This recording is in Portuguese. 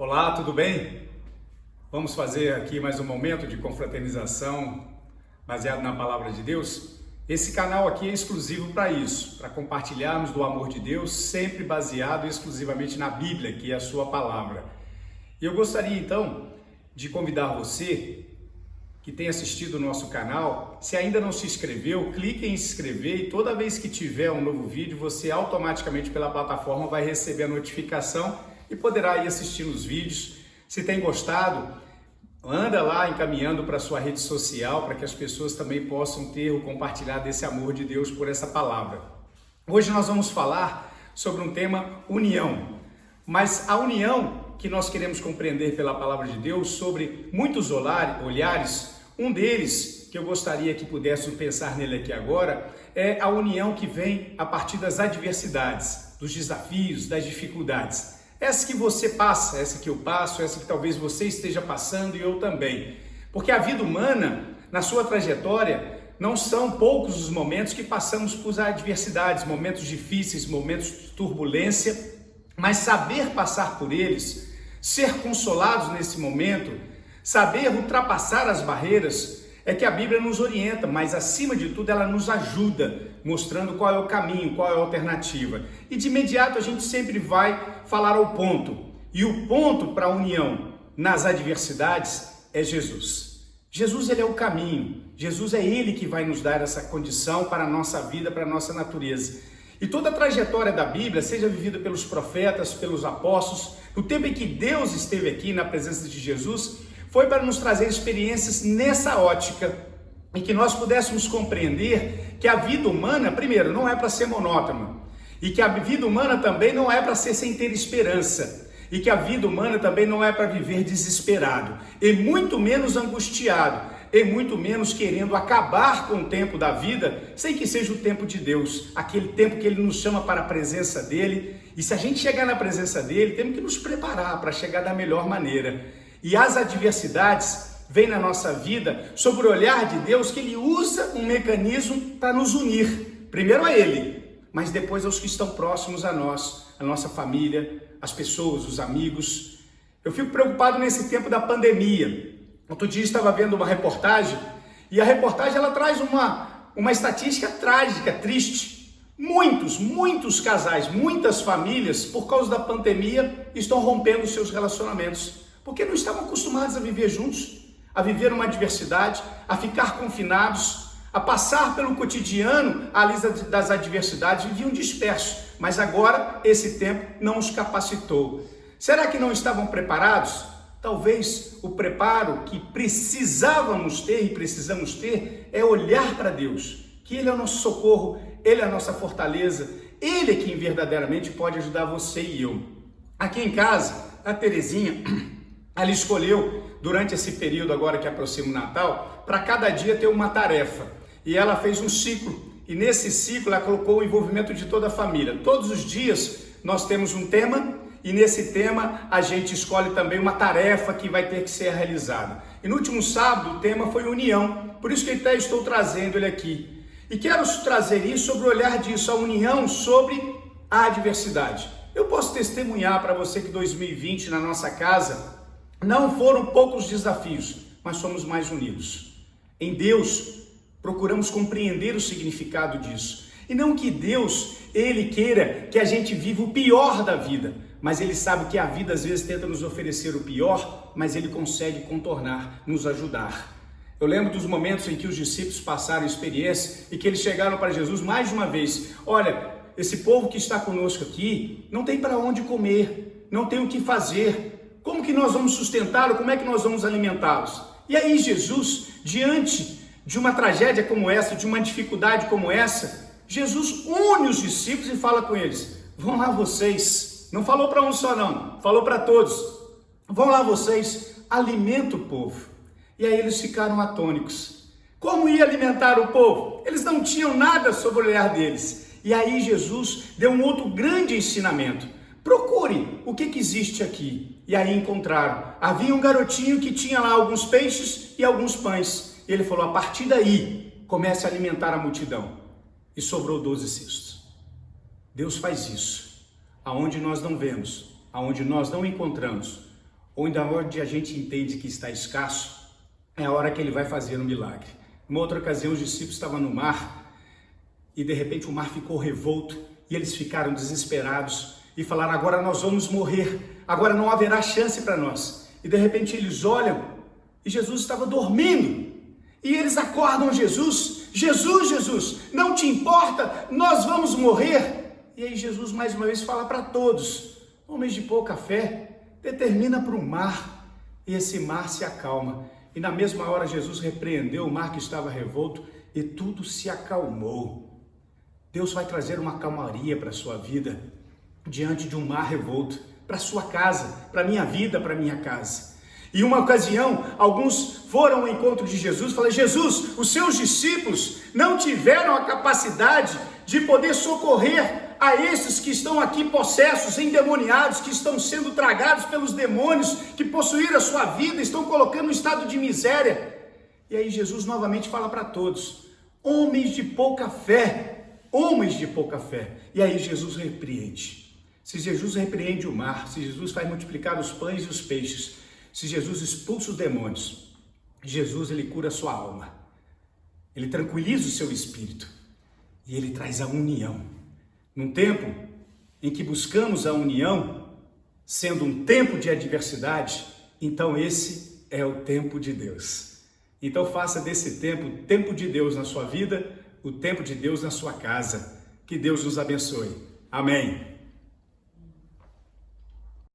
Olá, tudo bem? Vamos fazer aqui mais um momento de confraternização baseado na Palavra de Deus. Esse canal aqui é exclusivo para isso, para compartilharmos do amor de Deus, sempre baseado exclusivamente na Bíblia, que é a sua palavra. E eu gostaria então de convidar você que tem assistido o nosso canal, se ainda não se inscreveu, clique em se inscrever e toda vez que tiver um novo vídeo, você automaticamente pela plataforma vai receber a notificação e poderá ir assistir os vídeos. Se tem gostado, anda lá encaminhando para a sua rede social para que as pessoas também possam ter o compartilhar desse amor de Deus por essa palavra. Hoje nós vamos falar sobre um tema união, mas a união que nós queremos compreender pela palavra de Deus sobre muitos olhares, um deles que eu gostaria que pudéssemos pensar nele aqui agora é a união que vem a partir das adversidades, dos desafios, das dificuldades. Essa que você passa, essa que eu passo, essa que talvez você esteja passando e eu também. Porque a vida humana, na sua trajetória, não são poucos os momentos que passamos por adversidades, momentos difíceis, momentos de turbulência, mas saber passar por eles, ser consolados nesse momento, saber ultrapassar as barreiras, é que a Bíblia nos orienta, mas acima de tudo ela nos ajuda, mostrando qual é o caminho, qual é a alternativa. E de imediato a gente sempre vai falar ao ponto. E o ponto para a união nas adversidades é Jesus. Jesus, ele é o caminho. Jesus é ele que vai nos dar essa condição para a nossa vida, para a nossa natureza. E toda a trajetória da Bíblia, seja vivida pelos profetas, pelos apóstolos, no tempo em que Deus esteve aqui na presença de Jesus, foi para nos trazer experiências nessa ótica, em que nós pudéssemos compreender que a vida humana, primeiro, não é para ser monótona, e que a vida humana também não é para ser sem ter esperança, e que a vida humana também não é para viver desesperado, e muito menos angustiado, e muito menos querendo acabar com o tempo da vida, sem que seja o tempo de Deus, aquele tempo que Ele nos chama para a presença dEle. E se a gente chegar na presença dEle, temos que nos preparar para chegar da melhor maneira. E as adversidades vêm na nossa vida sob o olhar de Deus, que Ele usa um mecanismo para nos unir, primeiro a Ele, mas depois aos que estão próximos a nós, a nossa família, as pessoas, os amigos. Eu fico preocupado nesse tempo da pandemia. Outro dia estava vendo uma reportagem, e a reportagem ela traz uma estatística trágica, triste. Muitos casais, muitas famílias, por causa da pandemia, estão rompendo seus relacionamentos, porque não estavam acostumados a viver juntos, a viver uma adversidade, a ficar confinados, a passar pelo cotidiano, à lista das adversidades, viviam dispersos, mas agora esse tempo não os capacitou. Será que não estavam preparados? Talvez o preparo que precisávamos ter e precisamos ter é olhar para Deus, que Ele é o nosso socorro, Ele é a nossa fortaleza, Ele é quem verdadeiramente pode ajudar você e eu. Aqui em casa, a Terezinha, ela escolheu, durante esse período agora que aproxima o Natal, para cada dia ter uma tarefa. E ela fez um ciclo, e nesse ciclo ela colocou o envolvimento de toda a família. Todos os dias nós temos um tema, e nesse tema a gente escolhe também uma tarefa que vai ter que ser realizada. E no último sábado o tema foi união, por isso que até estou trazendo ele aqui. E quero trazer isso sobre o olhar disso, a união sobre a adversidade. Eu posso testemunhar para você que 2020 na nossa casa não foram poucos desafios, mas somos mais unidos. Em Deus procuramos compreender o significado disso. E não que Deus, Ele queira que a gente viva o pior da vida, mas Ele sabe que a vida às vezes tenta nos oferecer o pior, mas Ele consegue contornar, nos ajudar. Eu lembro dos momentos em que os discípulos passaram experiência e que eles chegaram para Jesus mais de uma vez. Olha, esse povo que está conosco aqui não tem para onde comer, não tem o que fazer. Como que nós vamos sustentá-lo? Como é que nós vamos alimentá-los? E aí Jesus, diante de uma tragédia como essa, de uma dificuldade como essa, Jesus une os discípulos e fala com eles: vão lá vocês, não falou para um só não, falou para todos, vão lá vocês, alimenta o povo. E aí eles ficaram atônicos. Como ia alimentar o povo? Eles não tinham nada sobre o olhar deles. E aí Jesus deu um outro grande ensinamento. Procure o que existe aqui. E aí encontraram. Havia um garotinho que tinha lá alguns peixes e alguns pães. E ele falou: a partir daí, comece a alimentar a multidão. E sobrou 12 cestos. Deus faz isso. Aonde nós não vemos, aonde nós não encontramos, ou ainda onde a gente entende que está escasso, é a hora que ele vai fazer um milagre. Uma outra ocasião, os discípulos estavam no mar e de repente o mar ficou revolto e eles ficaram desesperados e falaram: agora nós vamos morrer, agora não haverá chance para nós. E de repente eles olham e Jesus estava dormindo. E eles acordam Jesus: Jesus, Jesus, não te importa? Nós vamos morrer. E aí Jesus mais uma vez fala para todos: homens de pouca fé, determina para o mar, e esse mar se acalma. E na mesma hora Jesus repreendeu o mar que estava revolto e tudo se acalmou. Deus vai trazer uma calmaria para a sua vida diante de um mar revolto, para a sua casa, para a minha vida, para a minha casa. E uma ocasião, alguns foram ao encontro de Jesus e falaram: Jesus, os seus discípulos não tiveram a capacidade de poder socorrer a esses que estão aqui possessos, endemoniados, que estão sendo tragados pelos demônios, que possuíram a sua vida, estão colocando um estado de miséria. E aí Jesus novamente fala para todos: homens de pouca fé, homens de pouca fé. E aí Jesus repreende. Se Jesus repreende o mar, se Jesus faz multiplicar os pães e os peixes, se Jesus expulsa os demônios, Jesus, ele cura a sua alma, ele tranquiliza o seu espírito e ele traz a união. Num tempo em que buscamos a união, sendo um tempo de adversidade, então esse é o tempo de Deus. Então faça desse tempo o tempo de Deus na sua vida, o tempo de Deus na sua casa. Que Deus nos abençoe. Amém.